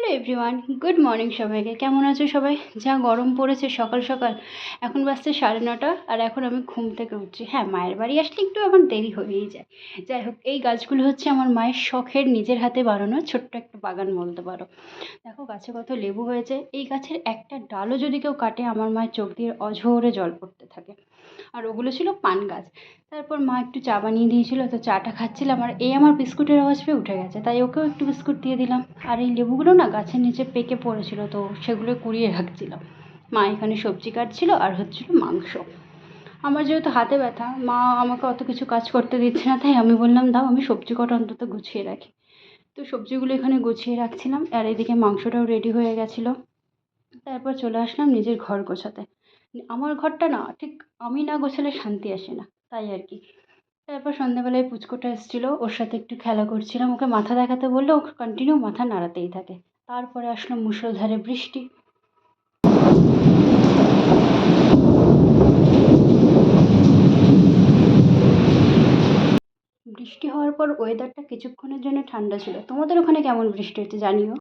Hello everyone, good morning সবাইকে। কেমন আছো সবাই? যা গরম পড়েছে সকাল সকাল। এখন বাজছে 9:30 আর এখন আমি ঘুম থেকে উঠছি। হ্যাঁ, মায়ের বাড়ি আসলে একটু আমার দেরি হয়েই যায়। যাই হোক, এই গাছগুলো হচ্ছে আমার মায়ের শখের নিজের হাতে বানানো ছোট্ট একটা বাগান বলতে পারো। দেখো গাছে কত লেবু হয়েছে। এই গাছের একটা ডালও যদি কেউ কাটে আমার মায়ের চোখ দিয়ে অঝরে জল পড়তে থাকে। আর ওগুলো ছিল পান গাছ। তারপর মা একটু চা বানিয়ে দিয়েছিল, তো চাটা খাচ্ছিলাম আর এই আমার বিস্কুটের আওয়াজ পেয়ে উঠে গেছে, তাই ওকেও একটু বিস্কুট দিয়ে দিলাম। আর এই লেবুগুলো না গাছের নিচে পেকে পড়েছিল, তো সেগুলো কুড়িয়ে রাখছিলাম। মা এখানে সবজি কাটছিল আর হচ্ছিল মাংস। আমার যেহেতু হাতে ব্যথা, মা আমাকে অত কিছু কাজ করতে দিচ্ছে না, তাই আমি বললাম দাও আমি সবজি কটা অন্তত গুছিয়ে রাখি। তো সবজিগুলো এখানে গুছিয়ে রাখছিলাম আর এদিকে মাংসটাও রেডি হয়ে গেছিলো। তারপর চলে আসলাম নিজের ঘর গোছাতে। আমার ঘরটা না ঠিক আমি না গোছালে শান্তি আসে না, তাই আর কি। তারপর সন্ধ্যাবেলায় পুচকুটা এসেছিলো, ওর সাথে একটু খেলা করছিলাম, ওকে মাথা দেখাতে বললে ও কন্টিনিউ মাথা নাড়াতেই থাকে। তারপরে আসলো মুষলধারে বৃষ্টি। বৃষ্টি হওয়ার পর ওয়েদারটা কিছুক্ষণের জন্য ঠান্ডা ছিল। তোমাদের ওখানে কেমন বৃষ্টি হচ্ছে জানিও।